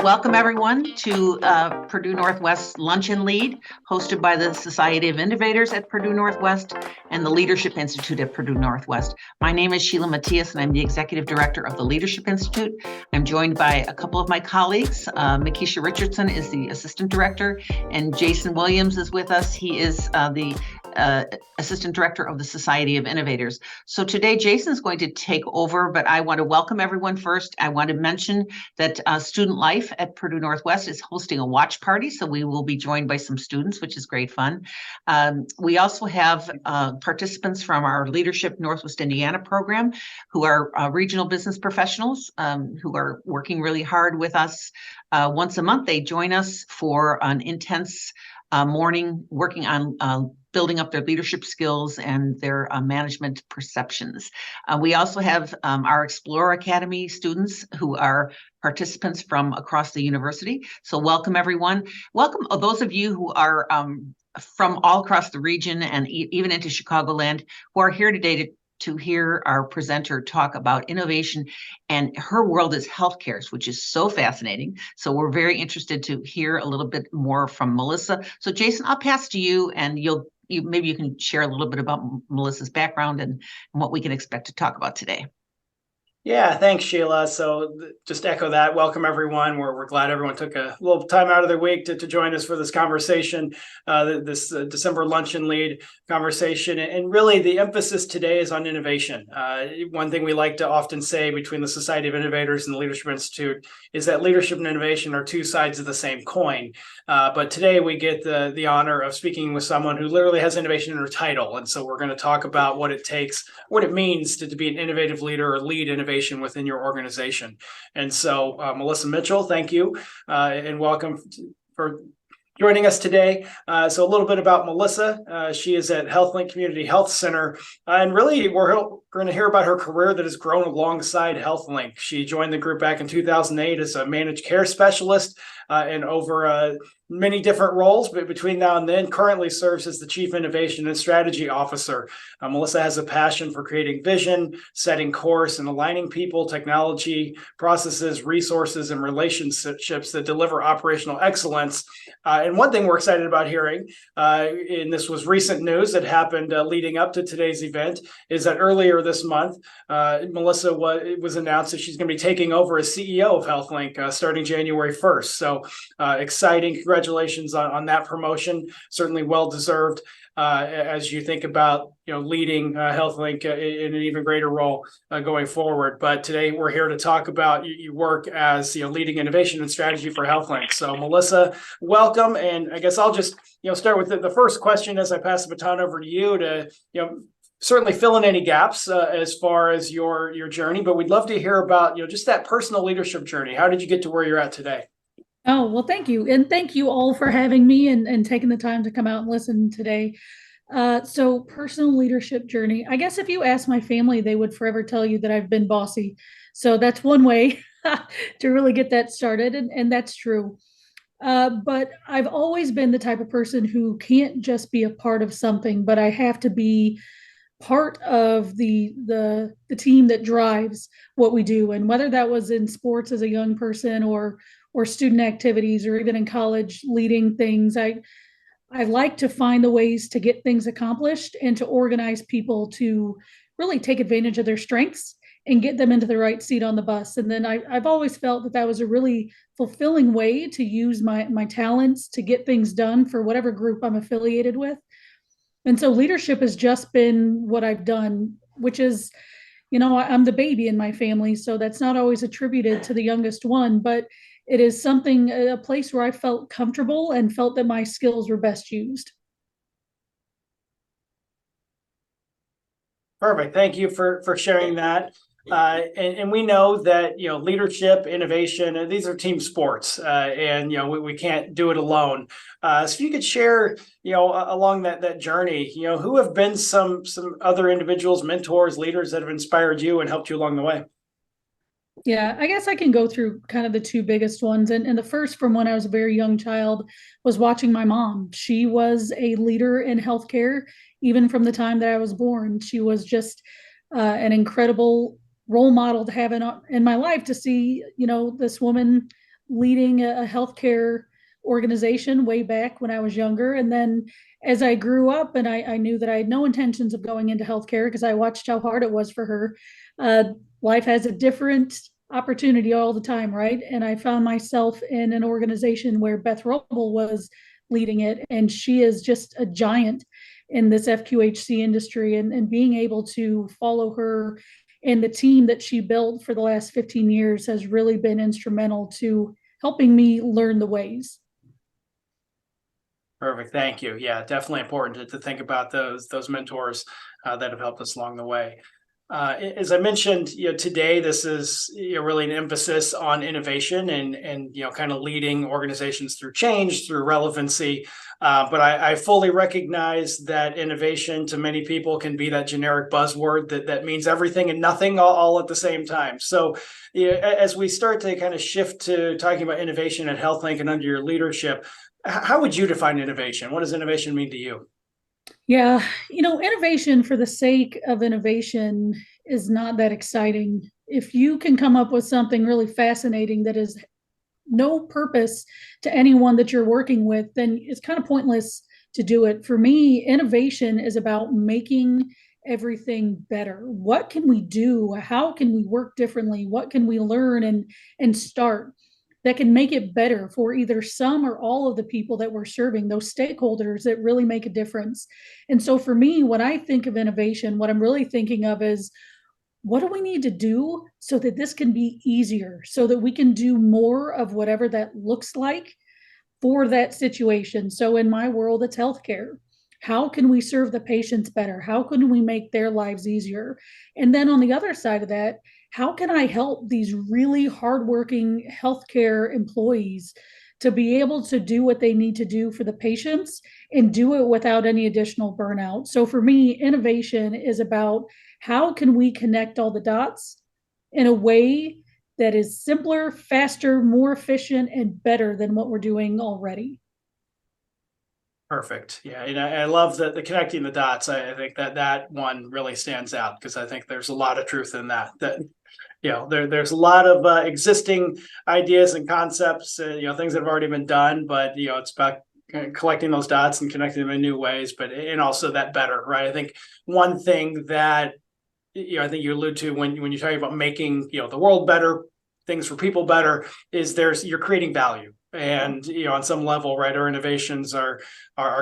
Welcome everyone to Purdue Northwest Lunch and Lead, hosted by the Society of Innovators at Purdue Northwest and the Leadership Institute at Purdue Northwest. My name is Sheila Matias, and I'm the Executive Director of the Leadership Institute. I'm joined by a couple of my colleagues. Makisha Richardson is the Assistant Director, and Jason Williams is with us. He is the Assistant Director of the Society of Innovators. So today, Jason is going to take over, but I want to welcome everyone first. I want to mention that Student Life at Purdue Northwest is hosting a watch party, so we will be joined by some students, which is great fun. We also have participants from our Leadership Northwest Indiana program who are regional business professionals who are working really hard with us. Once a month, they join us for an intense morning working on building up their leadership skills and their management perceptions. We also have our Explorer Academy students who are participants from across the university. So welcome everyone. Welcome those of you who are from all across the region and even into Chicagoland who are here today to hear our presenter talk about innovation, and her world is healthcare, which is so fascinating. So we're very interested to hear a little bit more from Melissa. So Jason, I'll pass to you, and maybe you can share a little bit about Melissa's background and what we can expect to talk about today. Yeah, thanks, Sheila. So just echo that. Welcome, everyone. We're glad everyone took a little time out of their week to join us for this conversation, this December Lunch and Lead conversation. And really, the emphasis today is on innovation. One thing we like to often say between the Society of Innovators and the Leadership Institute is that leadership and innovation are two sides of the same coin. But today we get the honor of speaking with someone who literally has innovation in her title. And so we're going to talk about what it takes, what it means to be an innovative leader or lead innovation within your organization. And so, Melissa Mitchell, thank you and welcome for joining us today. So a little bit about Melissa. She is at HealthLinc Community Health Center. And really, we're going to hear about her career that has grown alongside HealthLinc. She joined the group back in 2008 as a managed care specialist and over many different roles, but between now and then currently serves as the Chief Innovation and Strategy Officer. Melissa has a passion for creating vision, setting course, and aligning people, technology, processes, resources, and relationships that deliver operational excellence. And one thing we're excited about hearing, and this was recent news that happened leading up to today's event, is that earlier this month, Melissa was announced that she's going to be taking over as CEO of HealthLinc starting January 1st. So exciting. Congratulations on that promotion. Certainly well-deserved as you think about leading HealthLinc in an even greater role going forward. But today we're here to talk about you work as leading innovation and strategy for HealthLinc. So Melissa, welcome. And I guess I'll just start with the first question as I pass the baton over to you to certainly fill in any gaps as far as your journey. But we'd love to hear about just that personal leadership journey. How did you get to where you're at today? Oh, well, thank you. And thank you all for having me and taking the time to come out and listen today. So personal leadership journey, I guess if you ask my family, they would forever tell you that I've been bossy. So that's one way to really get that started. And that's true. But I've always been the type of person who can't just be a part of something, but I have to be part of the team that drives what we do. And whether that was in sports as a young person or student activities, or even in college leading things, I like to find the ways to get things accomplished and to organize people to really take advantage of their strengths and get them into the right seat on the bus. And then I've always felt that was a really fulfilling way to use my talents to get things done for whatever group I'm affiliated with. And so leadership has just been what I've done, which is, I'm the baby in my family, so that's not always attributed to the youngest one, but it is a place where I felt comfortable and felt that my skills were best used. Perfect. Thank you for sharing that. And we know that, leadership, innovation, these are team sports, and, we can't do it alone. So if you could share, along that journey, who have been some other individuals, mentors, leaders that have inspired you and helped you along the way? Yeah, I guess I can go through kind of the two biggest ones. And the first, from when I was a very young child, was watching my mom. She was a leader in healthcare, even from the time that I was born. She was just an incredible role model to have in my life, to see, this woman leading a healthcare organization way back when I was younger. And then as I grew up and I knew that I had no intentions of going into healthcare because I watched how hard it was for her. Uh, Life has a different opportunity all the time, right? And I found myself in an organization where Beth Roble was leading it, and she is just a giant in this FQHC industry. And being able to follow her and the team that she built for the last 15 years has really been instrumental to helping me learn the ways. Perfect. Thank you. Yeah, definitely important to think about those mentors that have helped us along the way. As I mentioned, today this is really an emphasis on innovation and kind of leading organizations through change, through relevancy. But I fully recognize that innovation to many people can be that generic buzzword that means everything and nothing all at the same time. So as we start to kind of shift to talking about innovation at HealthLinc and under your leadership, how would you define innovation? What does innovation mean to you? Yeah, innovation for the sake of innovation is not that exciting. If you can come up with something really fascinating that is no purpose to anyone that you're working with, then it's kind of pointless to do it. For me, innovation is about making everything better. What can we do? How can we work differently? What can we learn and start that can make it better for either some or all of the people that we're serving, those stakeholders that really make a difference? And so for me, when I think of innovation, what I'm really thinking of is, what do we need to do so that this can be easier, so that we can do more of whatever that looks like for that situation? So in my world, it's healthcare. How can we serve the patients better? How can we make their lives easier? And then on the other side of that, how can I help these really hardworking healthcare employees to be able to do what they need to do for the patients and do it without any additional burnout? So for me, innovation is about how can we connect all the dots in a way that is simpler, faster, more efficient, and better than what we're doing already. Perfect. Yeah, I love the connecting the dots. I think that one really stands out because I think there's a lot of truth in that. There's a lot of existing ideas and concepts, things that have already been done, but it's about collecting those dots and connecting them in new ways, and also that better, right? I think one thing that I think you allude to when you're talking about making the world better, things for people better, is you're creating value. And on some level, right, our innovations are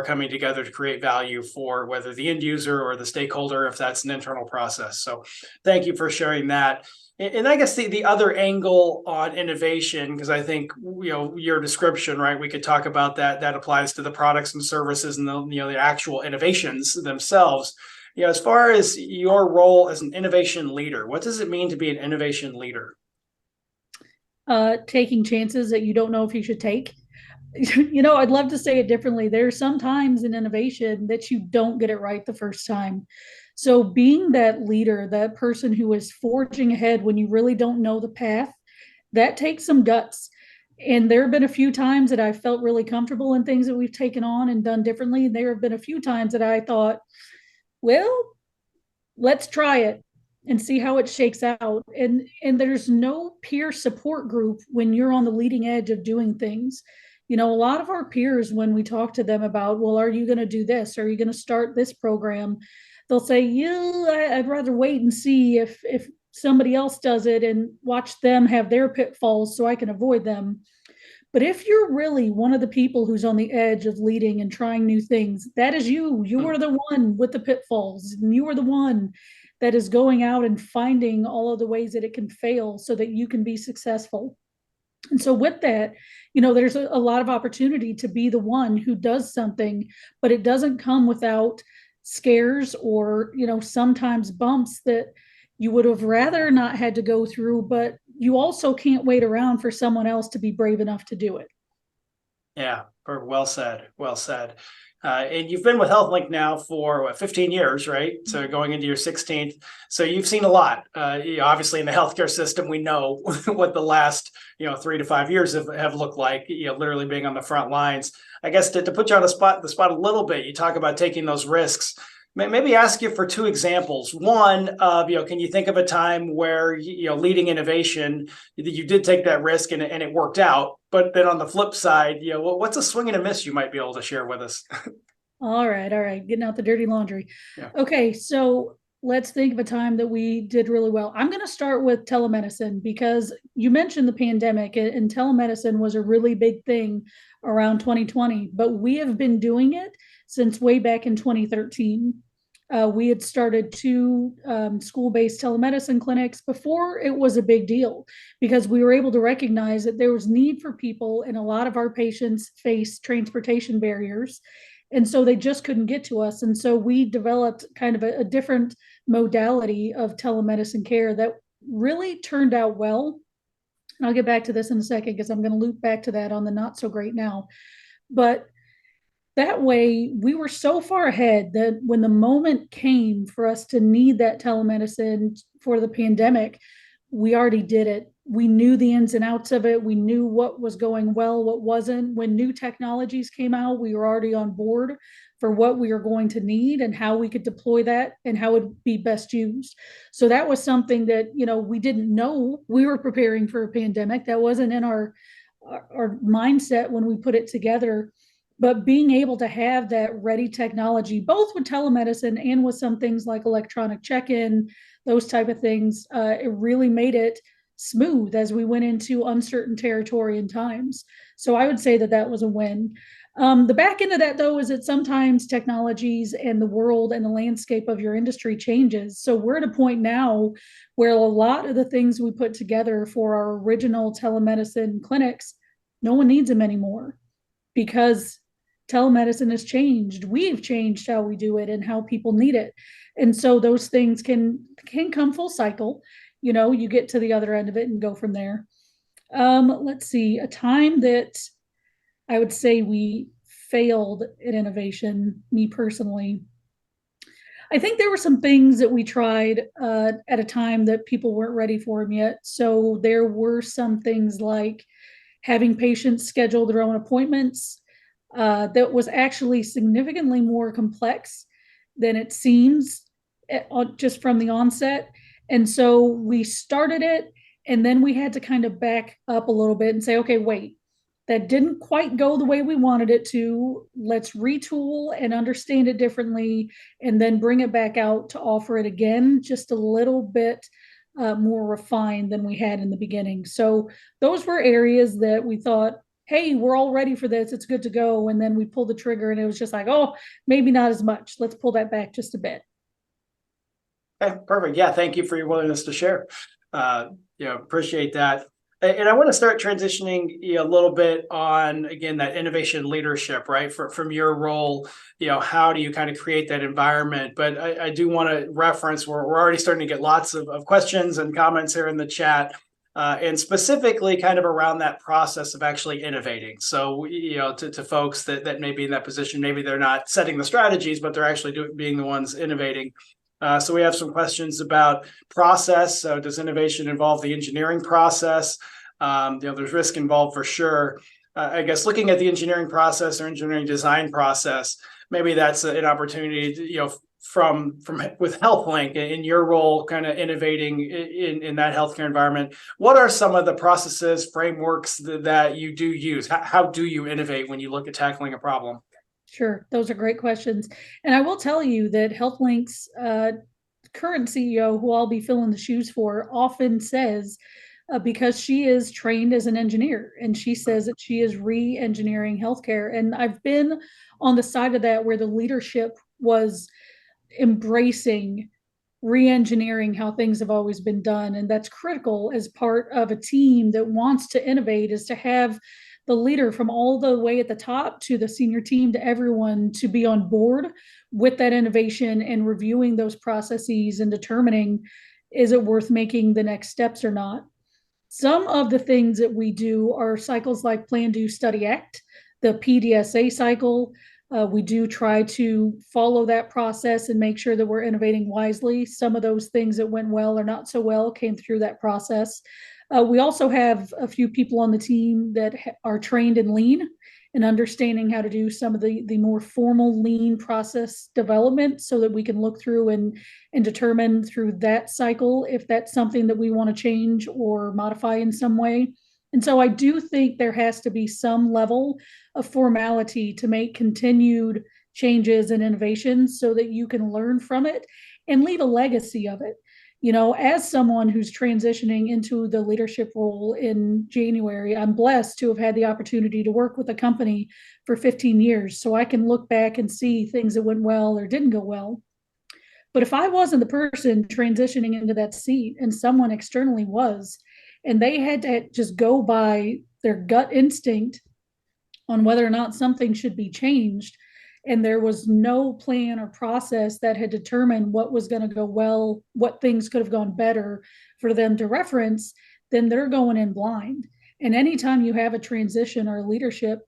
coming together to create value for whether the end user or the stakeholder, if that's an internal process. So thank you for sharing that. And I guess the other angle on innovation, because I think your description, right, we could talk about that applies to the products and services and the actual innovations themselves. As far as your role as an innovation leader, what does it mean to be an innovation leader? Taking chances that you don't know if you should take. I'd love to say it differently. There's some times in innovation that you don't get it right the first time. So being that leader, that person who is forging ahead when you really don't know the path, that takes some guts. And there have been a few times that I felt really comfortable in things that we've taken on and done differently. There have been a few times that I thought, well, let's try it and see how it shakes out. And there's no peer support group when you're on the leading edge of doing things. A lot of our peers, when we talk to them about, well, are you going to do this? Are you going to start this program? They'll say, yeah, I'd rather wait and see if somebody else does it and watch them have their pitfalls so I can avoid them. But if you're really one of the people who's on the edge of leading and trying new things, that is you. You are the one with the pitfalls, and you are the one that is going out and finding all of the ways that it can fail so that you can be successful. And so with that, there's a lot of opportunity to be the one who does something, but it doesn't come without scares or, sometimes bumps that you would have rather not had to go through, but you also can't wait around for someone else to be brave enough to do it. Yeah, well said. Well said. And you've been with HealthLinc now for 15 years, right? So going into your 16th. So you've seen a lot. Obviously, in the healthcare system, we know what the last 3 to 5 years have looked like. Literally being on the front lines. I guess to put you on the spot a little bit, you talk about taking those risks. Maybe ask you for two examples. One, can you think of a time where leading innovation, you did take that risk and it worked out? but then on the flip side, what's a swing and a miss you might be able to share with us? All right. Getting out the dirty laundry. Yeah. Okay. So let's think of a time that we did really well. I'm going to start with telemedicine because you mentioned the pandemic, and telemedicine was a really big thing around 2020, but we have been doing it since way back in 2013. We had started two school-based telemedicine clinics before it was a big deal because we were able to recognize that there was need for people, and a lot of our patients face transportation barriers. And so they just couldn't get to us. And so we developed kind of a different modality of telemedicine care that really turned out well. And I'll get back to this in a second because I'm going to loop back to that on the not so great now. But that way, we were so far ahead that when the moment came for us to need that telemedicine for the pandemic, we already did it. We knew the ins and outs of it. We knew what was going well, what wasn't. When new technologies came out, we were already on board for what we were going to need and how we could deploy that and how it would be best used. So that was something that, we didn't know we were preparing for a pandemic. That wasn't in our mindset when we put it together. But being able to have that ready technology, both with telemedicine and with some things like electronic check-in, those type of things, it really made it smooth as we went into uncertain territory and times. So I would say that that was a win. The back end of that, though, is that sometimes technologies and the world and the landscape of your industry changes. So we're at a point now where a lot of the things we put together for our original telemedicine clinics, no one needs them anymore because telemedicine has changed. We've changed how we do it and how people need it. And so those things can come full cycle. You get to the other end of it and go from there. Let's see, a time that I would say we failed at innovation, me personally. I think there were some things that we tried at a time that people weren't ready for them yet. So there were some things like having patients schedule their own appointments. That was actually significantly more complex than it seems just from the onset. And so we started it, and then we had to kind of back up a little bit and say, okay, wait, that didn't quite go the way we wanted it to. Let's retool and understand it differently, and then bring it back out to offer it again, just a little bit more refined than we had in the beginning. So those were areas that we thought, hey, we're all ready for this. It's good to go. And then we pulled the trigger and it was just like, oh, maybe not as much. Let's pull that back just a bit. Okay, perfect. Yeah, thank you for your willingness to share. Appreciate that. And I want to start transitioning a little bit on, again, that innovation leadership, right? From your role, how do you kind of create that environment? But I do want to reference, we're already starting to get lots of questions and comments here in the chat. And specifically kind of around that process of actually innovating. So, to folks that may be in that position, maybe they're not setting the strategies, but they're actually being the ones innovating. So we have some questions about process. So does innovation involve the engineering process? There's risk involved for sure. I guess looking at the engineering process or engineering design process, maybe that's an opportunity, from with HealthLinc in your role, kind of innovating in that healthcare environment. What are some of the processes, frameworks that you do use? How do you innovate when you look at tackling a problem? Sure, those are great questions. And I will tell you that HealthLink's current CEO, who I'll be filling the shoes for, often says, because she is trained as an engineer, and she says that she is re-engineering healthcare. And I've been on the side of that where the leadership was embracing re-engineering how things have always been done. And that's critical as part of a team that wants to innovate, is to have the leader from all the way at the top to the senior team to everyone to be on board with that innovation and reviewing those processes and determining, is it worth making the next steps or not? Some of the things that we do are cycles like Plan, Do, Study, Act, the PDSA cycle. We do try to follow that process and make sure that we're innovating wisely. Some of those things that went well or not so well came through that process. We also have a few people on the team that are trained in lean and understanding how to do some of the more formal lean process development, so that we can look through and determine through that cycle if that's something that we want to change or modify in some way. And so I do think there has to be some level of formality to make continued changes and innovations so that you can learn from it and leave a legacy of it. You know, as someone who's transitioning into the leadership role in January, I'm blessed to have had the opportunity to work with a company for 15 years. So I can look back and see things that went well or didn't go well. But if I wasn't the person transitioning into that seat and someone externally was, and they had to just go by their gut instinct on whether or not something should be changed, and there was no plan or process that had determined what was going to go well, what things could have gone better for them to reference, then they're going in blind. And anytime you have a transition or a leadership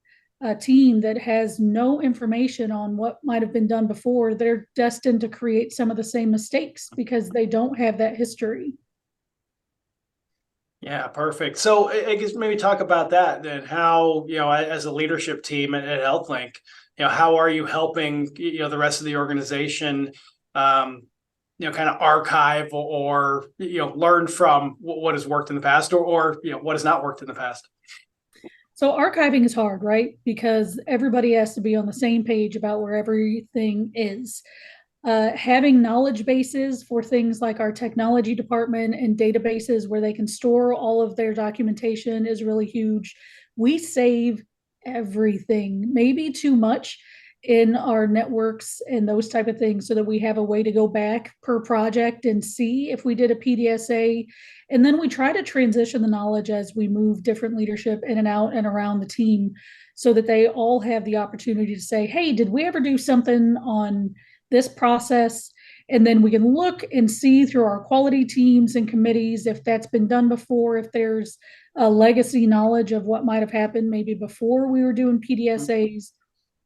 team that has no information on what might have been done before, they're destined to create some of the same mistakes because they don't have that history. Yeah, perfect. So I guess maybe talk about that then. How, as a leadership team at HealthLinc, how are you helping, the rest of the organization, kind of archive or learn from what has worked in the past or what has not worked in the past? So archiving is hard, right? Because everybody has to be on the same page about where everything is. Having knowledge bases for things like our technology department and databases where they can store all of their documentation is really huge. We save everything, maybe too much in our networks and those type of things so that we have a way to go back per project and see if we did a PDSA. And then we try to transition the knowledge as we move different leadership in and out and around the team so that they all have the opportunity to say, hey, did we ever do something on this process? And then we can look and see through our quality teams and committees if that's been done before, if there's a legacy knowledge of what might have happened maybe before we were doing PDSAs.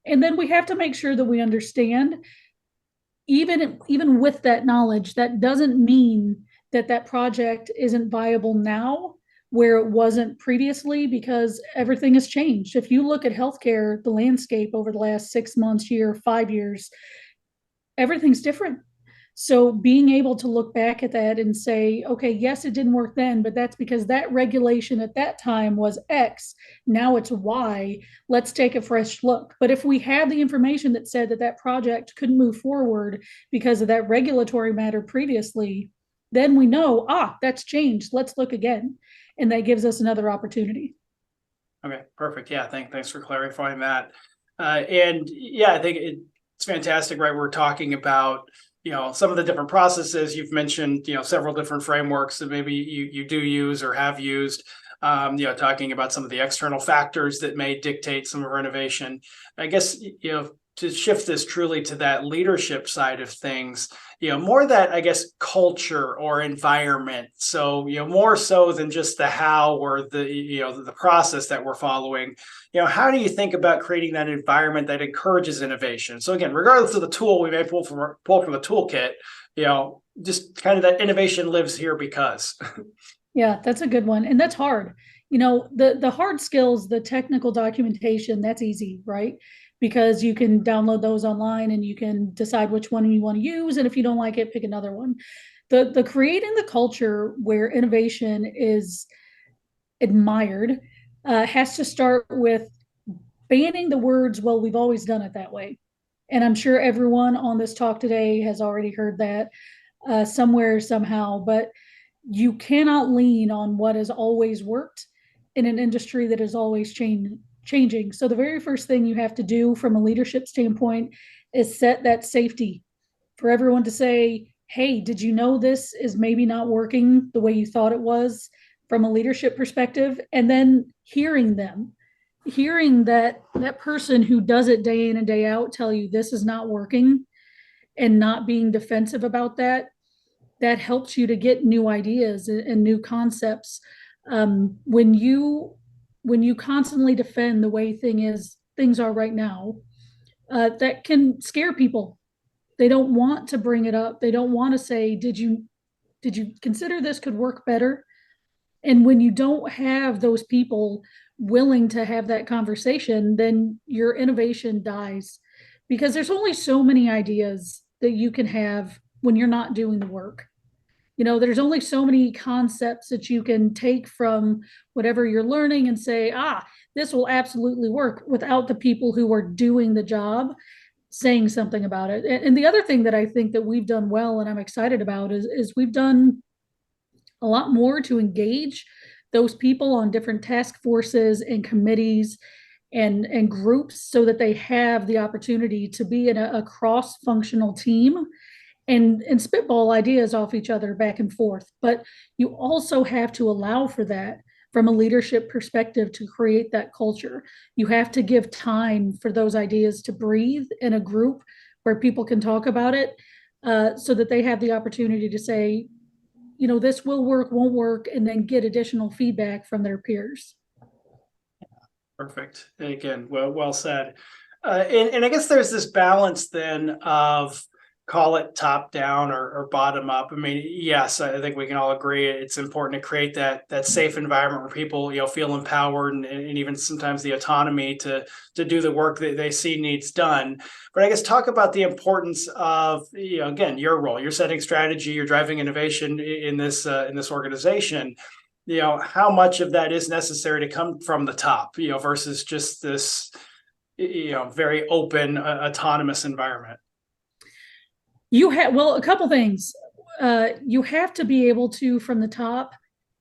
And then we have to make sure that we understand, even with that knowledge, that doesn't mean that that project isn't viable now where it wasn't previously, because everything has changed. If you look at healthcare, the landscape over the last 6 months, year, 5 years, everything's different. So being able to look back at that and say, okay, yes, it didn't work then, but that's because that regulation at that time was X. Now it's Y. Let's take a fresh look. But if we had the information that said that that project couldn't move forward because of that regulatory matter previously, then we know, that's changed. Let's look again. And that gives us another opportunity. Okay, perfect. Yeah, thanks for clarifying that. And yeah, I think it's fantastic, right? We're talking about some of the different processes. You've mentioned several different frameworks that maybe you do use or have used. Talking about some of the external factors that may dictate some of our innovation. I guess to shift this truly to that leadership side of things, more that, I guess, culture or environment. So, more so than just the how or the process that we're following. How do you think about creating that environment that encourages innovation? So again, regardless of the tool we may pull from the toolkit, just kind of that innovation lives here because. Yeah, that's a good one. And that's hard. The hard skills, the technical documentation, that's easy, right? Because you can download those online and you can decide which one you want to use. And if you don't like it, pick another one. The creating the culture where innovation is admired has to start with banning the words, well, we've always done it that way. And I'm sure everyone on this talk today has already heard that somewhere, somehow, but you cannot lean on what has always worked in an industry that is always changing. So the very first thing you have to do from a leadership standpoint is set that safety for everyone to say, hey, did you know this is maybe not working the way you thought it was from a leadership perspective? And then hearing that person who does it day in and day out tell you this is not working and not being defensive about that helps you to get new ideas and new concepts. When you constantly defend the way things are right now, that can scare people. They don't want to bring it up. They don't want to say, did you consider this could work better? And when you don't have those people willing to have that conversation, then your innovation dies, because there's only so many ideas that you can have when you're not doing the work. There's only so many concepts that you can take from whatever you're learning and say, this will absolutely work, without the people who are doing the job saying something about it. And the other thing that I think that we've done well and I'm excited about is we've done a lot more to engage those people on different task forces and committees and groups, so that they have the opportunity to be in a cross-functional team and spitball ideas off each other back and forth. But you also have to allow for that from a leadership perspective to create that culture. You have to give time for those ideas to breathe in a group where people can talk about it, so that they have the opportunity to say, this will work, won't work, and then get additional feedback from their peers. Perfect. And again, well said. And I guess there's this balance then of, call it top down or bottom up. I mean, yes, I think we can all agree it's important to create that safe environment where people, feel empowered and even sometimes the autonomy to do the work that they see needs done. But I guess talk about the importance of, again, your role. You're setting strategy, you're driving innovation in this organization. How much of that is necessary to come from the top, versus just this, very open, autonomous environment? A couple things. You have to be able to, from the top,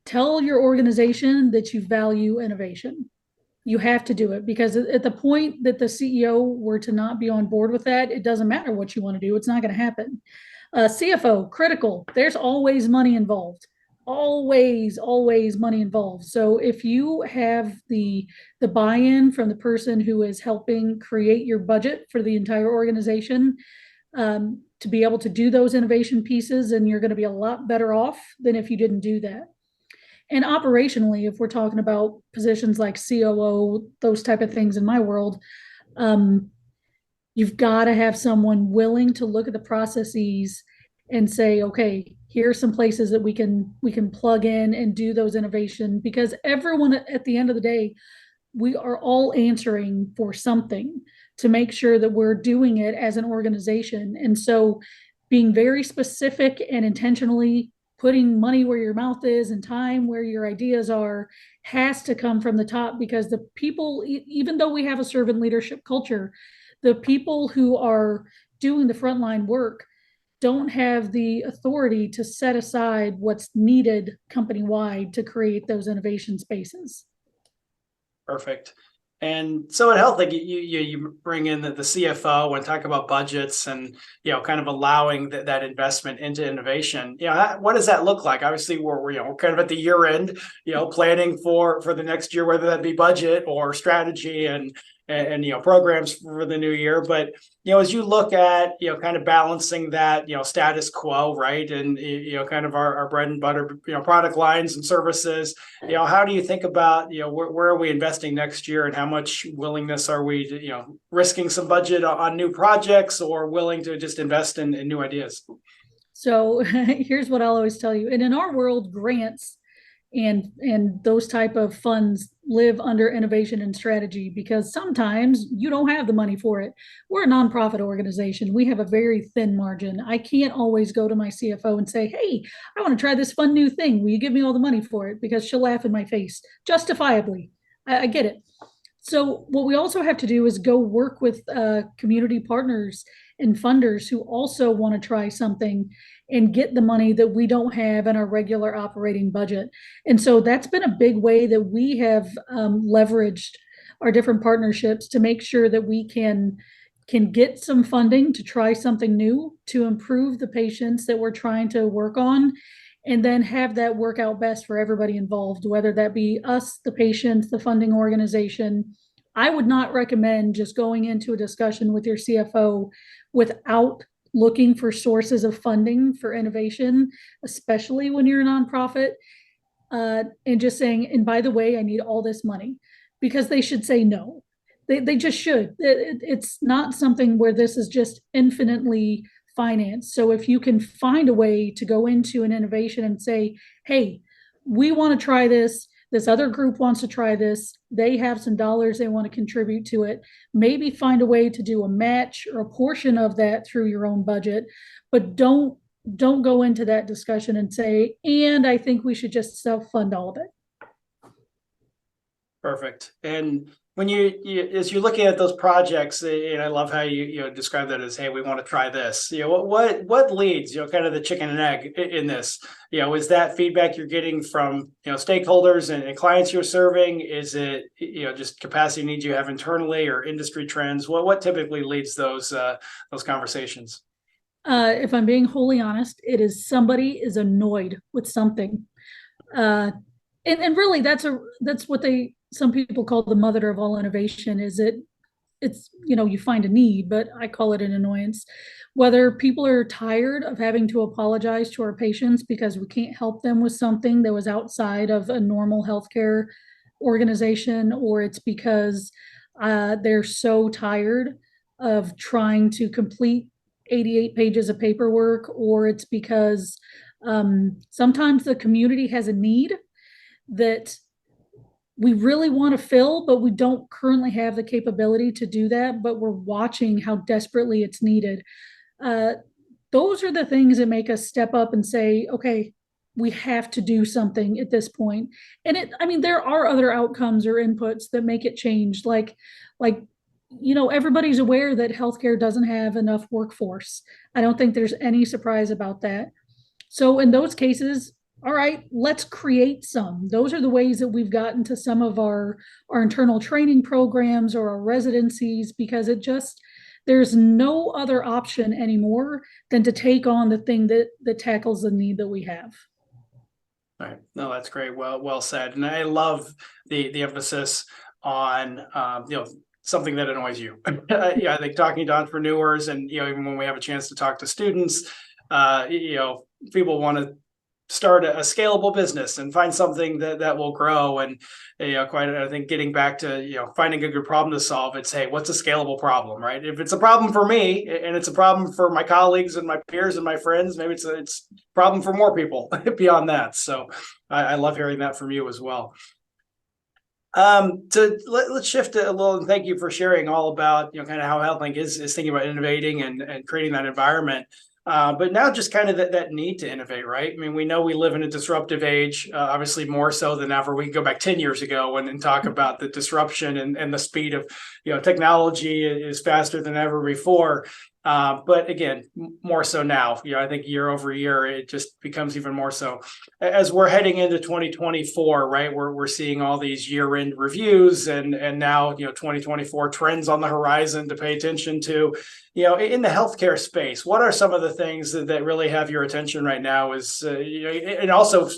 tell your organization that you value innovation. You have to do it, because at the point that the CEO were to not be on board with that, it doesn't matter what you want to do. It's not going to happen. CFO, critical. There's always money involved. Always money involved. So if you have the buy-in from the person who is helping create your budget for the entire organization, to be able to do those innovation pieces, and you're going to be a lot better off than if you didn't do that. And operationally, if we're talking about positions like COO, those type of things in my world, you've got to have someone willing to look at the processes and say, okay, here are some places that we can plug in and do those innovation, because everyone at the end of the day, we are all answering for something to make sure that we're doing it as an organization. And so being very specific and intentionally putting money where your mouth is and time where your ideas are has to come from the top, because the people, even though we have a servant leadership culture, the people who are doing the frontline work don't have the authority to set aside what's needed company-wide to create those innovation spaces. Perfect. And so at HealthLinc, you bring in the CFO and talk about budgets and, kind of allowing that investment into innovation. What does that look like? Obviously, we're kind of at the year end, planning for the next year, whether that be budget or strategy and programs for the new year. But as you look at kind of balancing that status quo, right, and kind of our bread and butter product lines and services, how do you think about where are we investing next year, and how much willingness are we to, risking some budget on new projects, or willing to just invest in new ideas? So here's what I'll always tell you. And in our world, grants and those type of funds live under innovation and strategy, because sometimes you don't have the money for it. We're a nonprofit organization. We have a very thin margin. I can't always go to my CFO and say, hey, I want to try this fun new thing. Will you give me all the money for it? Because she'll laugh in my face, justifiably. I get it. So what we also have to do is go work with community partners and funders who also want to try something and get the money that we don't have in our regular operating budget. And so that's been a big way that we have leveraged our different partnerships to make sure that we can get some funding to try something new, to improve the patients that we're trying to work on, and then have that work out best for everybody involved, whether that be us, the patients, the funding organization. I would not recommend just going into a discussion with your CFO without looking for sources of funding for innovation, especially when you're a nonprofit, and just saying, and by the way, I need all this money, because they should say no. They just should. It's not something where this is just infinitely financed. So if you can find a way to go into an innovation and say, hey, we want to try this. This other group wants to try this. They have some dollars they want to contribute to it. Maybe find a way to do a match or a portion of that through your own budget, but don't don't go into that discussion and say, and I think we should just self-fund all of it. Perfect. And when as you're looking at those projects, and I love how you describe that as, hey, we want to try this. What leads, kind of the chicken and egg in this? Is that feedback you're getting from stakeholders and clients you're serving? Is it just capacity needs you have internally or industry trends? What typically leads those conversations? If I'm being wholly honest, it is somebody is annoyed with something. And really that's what some people call the mother of all innovation. It's you find a need, but I call it an annoyance. Whether people are tired of having to apologize to our patients because we can't help them with something that was outside of a normal healthcare organization, or it's because they're so tired of trying to complete 88 pages of paperwork, or it's because sometimes the community has a need that we really want to fill, but we don't currently have the capability to do that, but we're watching how desperately it's needed. Those are the things that make us step up and say, okay, we have to do something at this point. And there are other outcomes or inputs that make it change. Like, everybody's aware that healthcare doesn't have enough workforce. I don't think there's any surprise about that. So in those cases, all right, let's create some. Those are the ways that we've gotten to some of our internal training programs or our residencies, because there's no other option anymore than to take on the thing that tackles the need that we have. All right. No, that's great. Well said. And I love the emphasis on, something that annoys you. I think talking to entrepreneurs and, even when we have a chance to talk to students, people want to start a scalable business and find something that will grow. And, I think getting back to, finding a good problem to solve, it's, hey, what's a scalable problem, right? If it's a problem for me and it's a problem for my colleagues and my peers and my friends, maybe it's a problem for more people beyond that. So I love hearing that from you as well. Let's shift a little, and thank you for sharing all about, kind of how HealthLinc is thinking about innovating and creating that environment. But now just kind of that need to innovate, right? I mean, we know we live in a disruptive age, obviously more so than ever. We can go back 10 years ago and talk about the disruption and the speed of, technology is faster than ever before. But again, more so now, I think year over year, it just becomes even more so as we're heading into 2024, right? We're seeing all these year-end reviews and now, 2024 trends on the horizon to pay attention to, in the healthcare space. What are some of the things that really have your attention right now and also,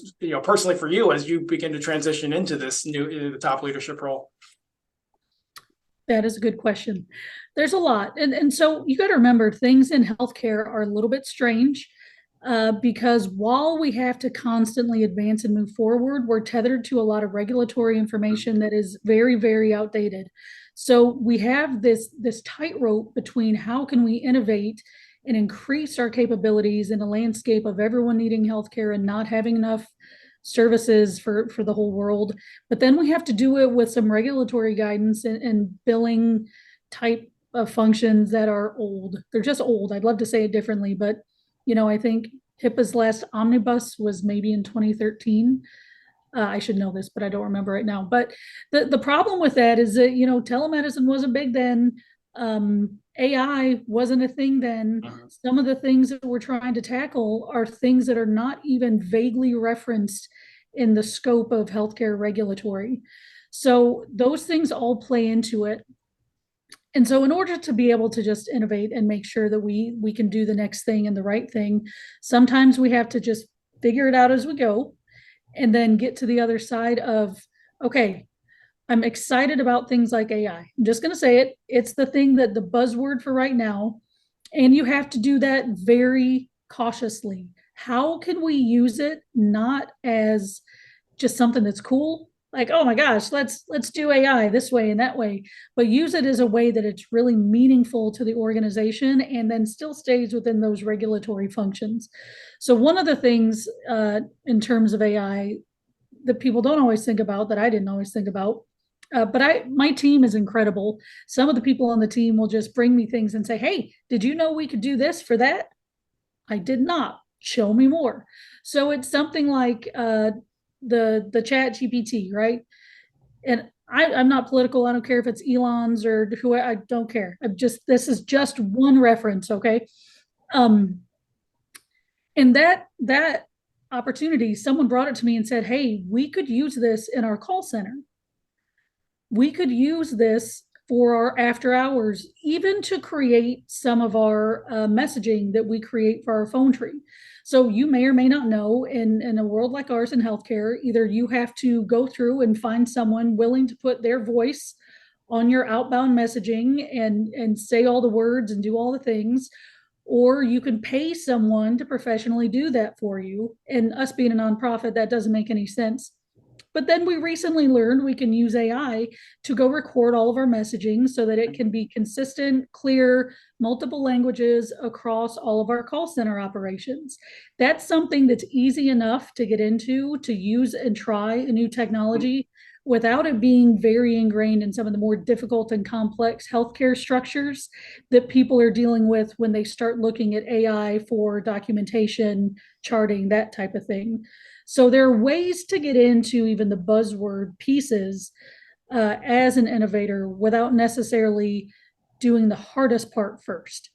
personally for you, as you begin to transition into this the top leadership role? That is a good question. There's a lot. And so you got to remember, things in healthcare are a little bit strange because while we have to constantly advance and move forward, we're tethered to a lot of regulatory information that is very, very outdated. So we have this tightrope between how can we innovate and increase our capabilities in a landscape of everyone needing healthcare and not having enough services for the whole world. But then we have to do it with some regulatory guidance and billing type of functions that are old. They're just old. I'd love to say it differently, but I think HIPAA's last omnibus was maybe in 2013. I should know this, but I don't remember right now. But the problem with that is that, telemedicine wasn't big then. AI wasn't a thing then. Some of the things that we're trying to tackle are things that are not even vaguely referenced in the scope of healthcare regulatory. So those things all play into it. And so in order to be able to just innovate and make sure that we can do the next thing and the right thing, sometimes we have to just figure it out as we go and then get to the other side of, okay, I'm excited about things like AI. I'm just going to say it. It's the thing that the buzzword for right now. And you have to do that very cautiously. How can we use it not as just something that's cool? Like, oh my gosh, let's do AI this way and that way, but use it as a way that it's really meaningful to the organization and then still stays within those regulatory functions. So one of the things in terms of AI that people don't always think about, that I didn't always think about, but my team is incredible. Some of the people on the team will just bring me things and say, hey, did you know we could do this for that? I did not. show me more. So it's something like the chat GPT, right? And I'm not political. I don't care if it's Elon's or who, I don't care. This is just one reference. Okay. Um, and that opportunity, someone brought it to me and said, hey, we could use this in our call center. We could use this for our after hours, even to create some of our messaging that we create for our phone tree. So you may or may not know, in a world like ours in healthcare, either you have to go through and find someone willing to put their voice on your outbound messaging and say all the words and do all the things, or you can pay someone to professionally do that for you. And us being a nonprofit, that doesn't make any sense. But then we recently learned we can use AI to go record all of our messaging so that it can be consistent, clear, multiple languages across all of our call center operations. That's something that's easy enough to get into, to use and try a new technology without it being very ingrained in some of the more difficult and complex healthcare structures that people are dealing with when they start looking at AI for documentation, charting, that type of thing. So there are ways to get into even the buzzword pieces as an innovator without necessarily doing the hardest part first.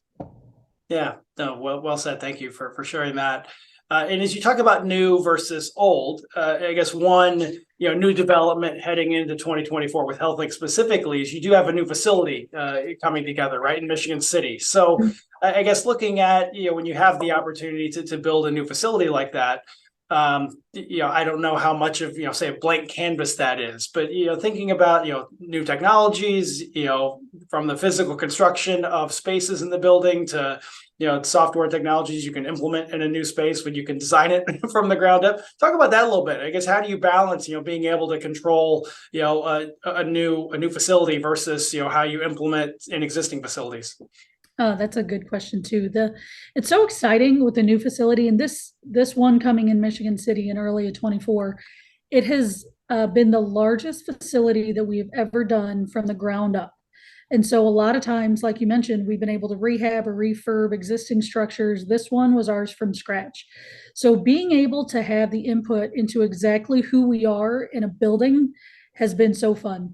Yeah, no, well said. Thank you for sharing that. And as you talk about new versus old, I guess one new development heading into 2024 with HealthLinc specifically is you do have a new facility coming together, right, in Michigan City. So I guess looking at when you have the opportunity to build a new facility like that, I don't know how much of say a blank canvas that is, but thinking about new technologies, from the physical construction of spaces in the building to software technologies you can implement in a new space when you can design it from the ground up. Talk about that a little bit. I guess how do you balance being able to control a new facility versus how you implement in existing facilities? Oh, that's a good question too. It's so exciting with the new facility, and this one coming in Michigan City in early of 24. It has been the largest facility that we have ever done from the ground up. And so a lot of times, like you mentioned, we've been able to rehab or refurb existing structures. This one was ours from scratch. So being able to have the input into exactly who we are in a building has been so fun.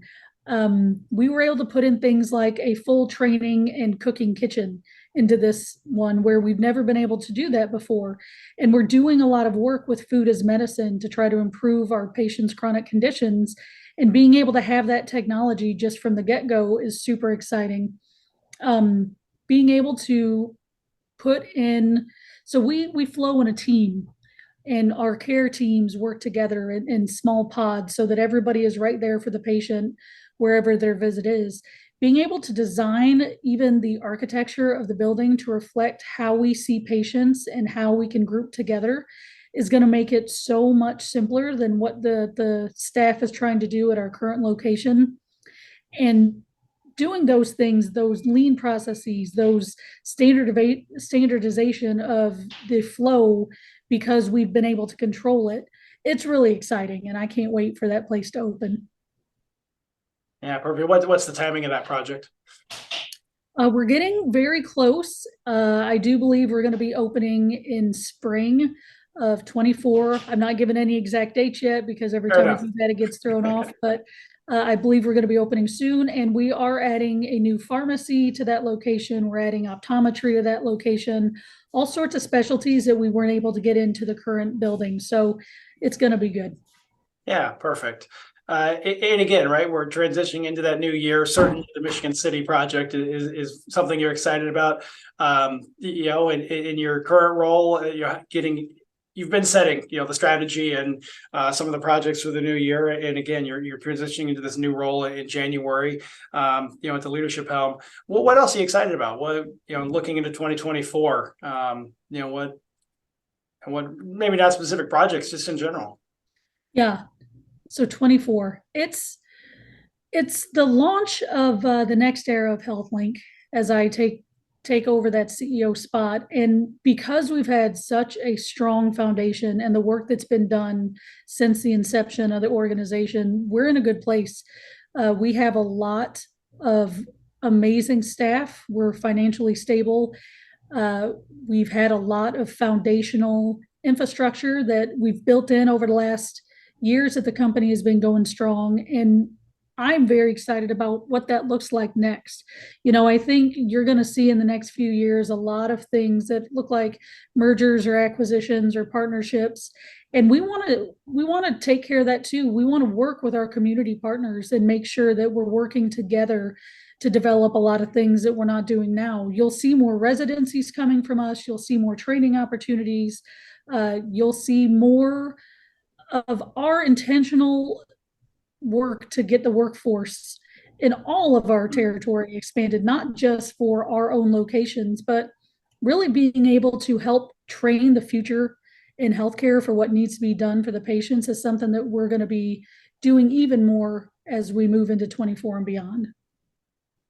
We were able to put in things like a full training and cooking kitchen into this one where we've never been able to do that before. And we're doing a lot of work with food as medicine to try to improve our patients' chronic conditions. And being able to have that technology just from the get-go is super exciting. Being able to put in, so we flow in a team, and our care teams work together in small pods so that everybody is right there for the patient wherever their visit is. Being able to design even the architecture of the building to reflect how we see patients and how we can group together is going to make it so much simpler than what the staff is trying to do at our current location. And doing those things, those lean processes, those standardization of the flow, because we've been able to control it, it's really exciting, and I can't wait for that place to open. Yeah, perfect. What's the timing of that project? We're getting very close. I do believe we're going to be opening in spring of 24. I'm not giving any exact dates yet because every time we do that, it gets thrown off. But I believe we're going to be opening soon. And we are adding a new pharmacy to that location. We're adding optometry to that location, all sorts of specialties that we weren't able to get into the current building. So it's going to be good. Yeah, perfect. And again, right, we're transitioning into that new year. Certainly the Michigan City project is something you're excited about. In your current role, you've been setting, the strategy and some of the projects for the new year. And again, you're transitioning into this new role in January, at the leadership helm. What else are you excited about? What, looking into 2024, what maybe not specific projects, just in general. Yeah. So 24, it's the launch of the next era of HealthLinc as I take over that CEO spot. And because we've had such a strong foundation and the work that's been done since the inception of the organization, we're in a good place. We have a lot of amazing staff. We're financially stable. Uh, we've had a lot of foundational infrastructure that we've built in over the last years that the company has been going strong. And I'm very excited about what that looks like next. I think you're going to see in the next few years a lot of things that look like mergers or acquisitions or partnerships. And we want to take care of that too. We want to work with our community partners and make sure that we're working together to develop a lot of things that we're not doing now. You'll see more residencies coming from us. You'll see more training opportunities. You'll see more of our intentional work to get the workforce in all of our territory expanded, not just for our own locations, but really being able to help train the future in healthcare for what needs to be done for the patients is something that we're going to be doing even more as we move into 24 and beyond.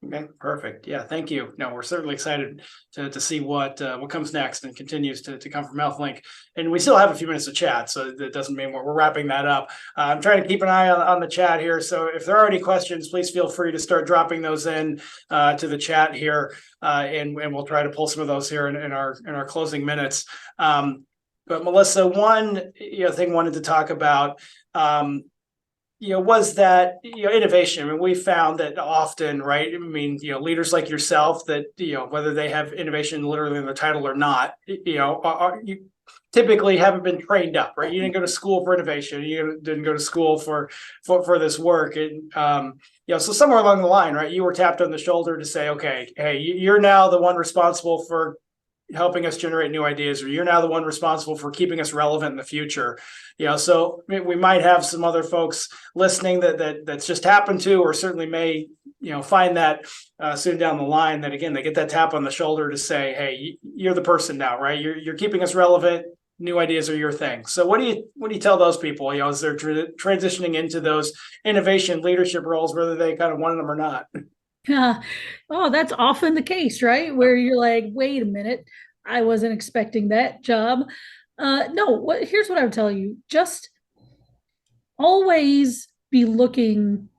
Okay, perfect. Yeah, thank you. No, we're certainly excited to see what comes next and continues to come from HealthLinc. And we still have a few minutes to chat, so that doesn't mean we're wrapping that up. I'm trying to keep an eye on the chat here. So if there are any questions, please feel free to start dropping those in to the chat here, and we'll try to pull some of those here in our closing minutes. But Melissa, one thing I wanted to talk about. Was that, innovation. I mean, we found that often, right? I mean, leaders like yourself that, whether they have innovation literally in the title or not, you typically haven't been trained up, right? You didn't go to school for innovation. You didn't go to school for this work. And, so somewhere along the line, right, you were tapped on the shoulder to say, okay, hey, you're now the one responsible for helping us generate new ideas, or you're now the one responsible for keeping us relevant in the future. So we might have some other folks listening that's just happened to, or certainly may, find that soon down the line, that again, they get that tap on the shoulder to say, hey, you're the person now, right? You're keeping us relevant. New ideas are your thing. So what do you tell those people, as they're transitioning into those innovation leadership roles, whether they kind of wanted them or not? Oh, that's often the case, right? Where you're like, wait a minute, I wasn't expecting that job. No, here's what I would tell you. Just always be looking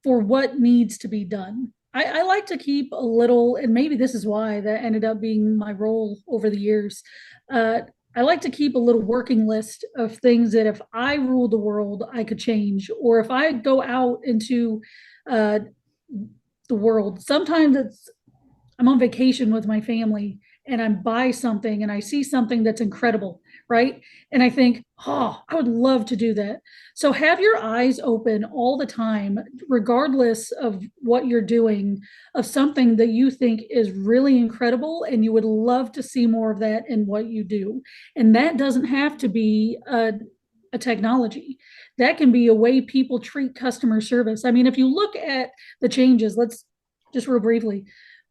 for what needs to be done. I like to keep a little, and maybe this is why that ended up being my role over the years. I like to keep a little working list of things that if I ruled the world, I could change, or if I go out into the world. Sometimes I'm on vacation with my family and I buy something and I see something that's incredible, right? And I think, oh, I would love to do that. So have your eyes open all the time, regardless of what you're doing, of something that you think is really incredible and you would love to see more of that in what you do. And that doesn't have to be a technology. That can be a way people treat customer service. I mean, if you look at the changes, let's just real briefly,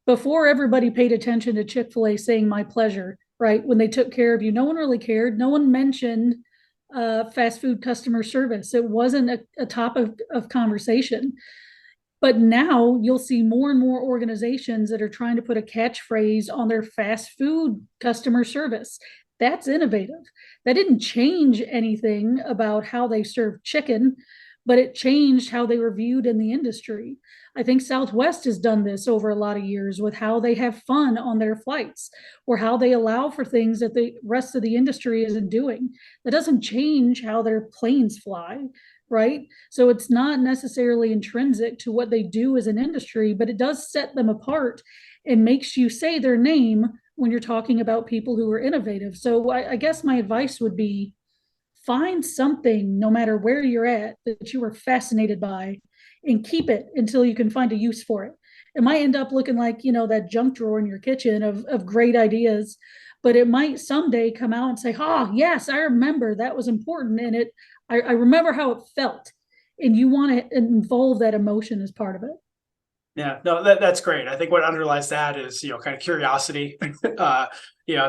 before everybody paid attention to Chick-fil-A saying my pleasure, right? When they took care of you, no one really cared. No one mentioned fast food customer service. It wasn't a topic of conversation. But now you'll see more and more organizations that are trying to put a catchphrase on their fast food customer service. That's innovative. That didn't change anything about how they serve chicken, but it changed how they were viewed in the industry. I think Southwest has done this over a lot of years with how they have fun on their flights, or how they allow for things that the rest of the industry isn't doing. That doesn't change how their planes fly, right? So it's not necessarily intrinsic to what they do as an industry, but it does set them apart and makes you say their name when you're talking about people who are innovative. So I guess my advice would be find something, no matter where you're at, that you are fascinated by, and keep it until you can find a use for it. It might end up looking like, that junk drawer in your kitchen of great ideas, but it might someday come out and say, oh, yes, I remember that was important. And I remember how it felt. And you want to involve that emotion as part of it. Yeah, no, that's great. I think what underlies that is, kind of curiosity.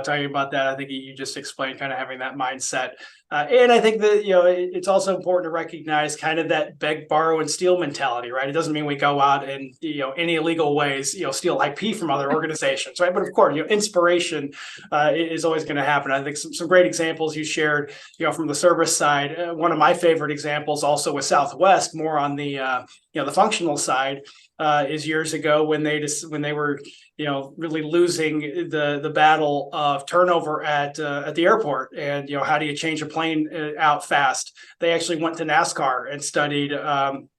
Talking about that, I think you just explained kind of having that mindset. And I think that, it's also important to recognize kind of that beg, borrow, and steal mentality, right? It doesn't mean we go out and, any illegal ways, steal IP from other organizations, right? But of course, inspiration is always going to happen. I think some great examples you shared, from the service side. One of my favorite examples also with Southwest, more on the, the functional side, is years ago when they were, really losing the battle of turnover at the airport. And, how do you change a plane out fast? They actually went to NASCAR and studied,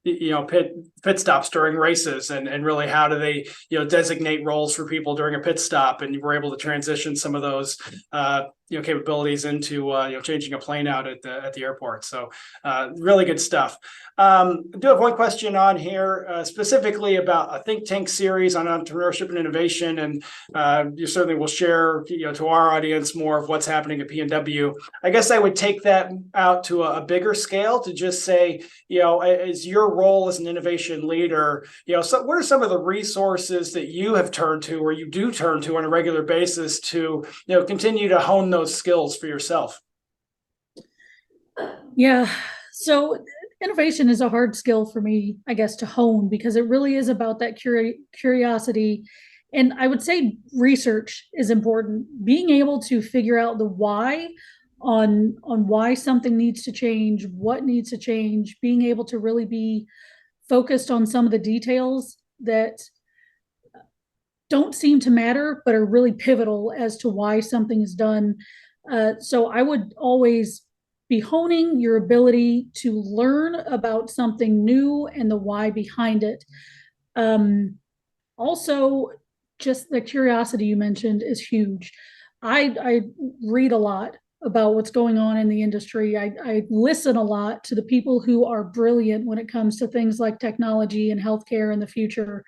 pit stops during races and really how do they, designate roles for people during a pit stop. And you were able to transition some of those, capabilities into, changing a plane out at the airport. So really good stuff. I do have one question on here specifically about a think tank series on entrepreneurship and innovation. And you certainly will share, to our audience more of what's happening at PNW. I guess I would take that out to a bigger scale to just say, is your role as an innovation leader, so what are some of the resources that you have turned to or you do turn to on a regular basis to, continue to hone those skills for yourself? Yeah. So innovation is a hard skill for me, I guess, to hone because it really is about that curiosity. And I would say research is important. Being able to figure out the why on why something needs to change, what needs to change, being able to really be focused on some of the details that don't seem to matter, but are really pivotal as to why something is done. So I would always be honing your ability to learn about something new and the why behind it. Also, just the curiosity you mentioned is huge. I read a lot about what's going on in the industry. I listen a lot to the people who are brilliant when it comes to things like technology and healthcare in the future.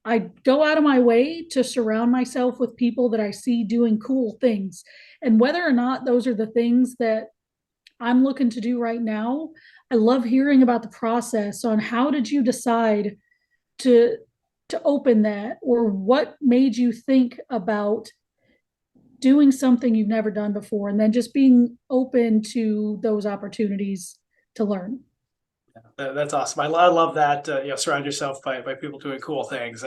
I go out of my way to surround myself with people that I see doing cool things. And whether or not those are the things that I'm looking to do right now, I love hearing about the process on how did you decide to open that, or what made you think about doing something you've never done before, and then just being open to those opportunities to learn. That's awesome. I love that. Surround yourself by people doing cool things.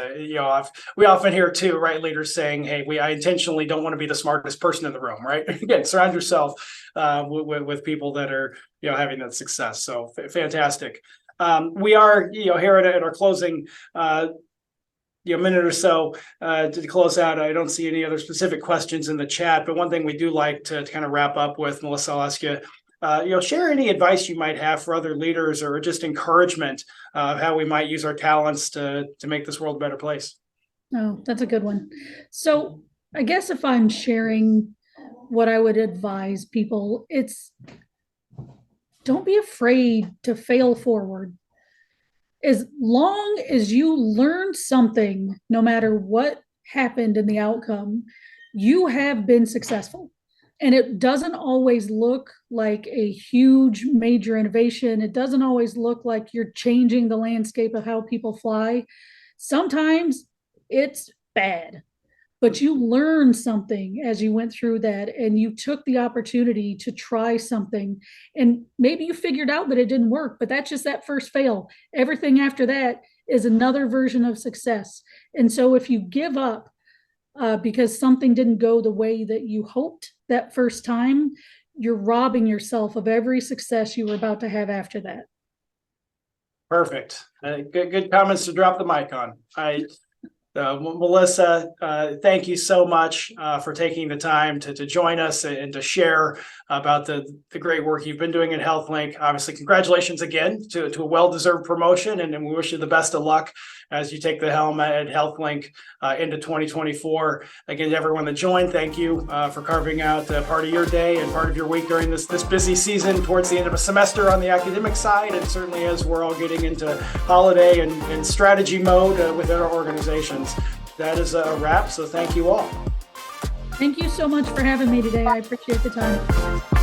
We often hear too, right? Leaders saying, "Hey, I intentionally don't want to be the smartest person in the room." Right? Again, surround yourself with people that are having that success. So fantastic. We are here at our closing. Minute or so to close out. I don't see any other specific questions in the chat, but one thing we do like to kind of wrap up with, Melissa, I'll ask you. Share any advice you might have for other leaders or just encouragement of how we might use our talents to make this world a better place. Oh, that's a good one. So I guess if I'm sharing what I would advise people, it's don't be afraid to fail forward. As long as you learn something, no matter what happened in the outcome, you have been successful. And it doesn't always look like a huge major innovation. It doesn't always look like you're changing the landscape of how people fly. Sometimes it's bad, but you learned something as you went through that, and you took the opportunity to try something. And maybe you figured out that it didn't work, but that's just that first fail. Everything after that is another version of success. And so if you give up because something didn't go the way that you hoped that first time, you're robbing yourself of every success you were about to have after that. Perfect. Good comments to drop the mic on. Melissa, thank you so much for taking the time to join us and to share about the great work you've been doing at HealthLinc. Obviously, congratulations again to a well-deserved promotion, and we wish you the best of luck as you take the helm at HealthLinc into 2024. Again, to everyone that joined, thank you for carving out part of your day and part of your week during this busy season towards the end of a semester on the academic side, and certainly as we're all getting into holiday and strategy mode within our organizations. That is a wrap, so thank you all. Thank you so much for having me today. I appreciate the time.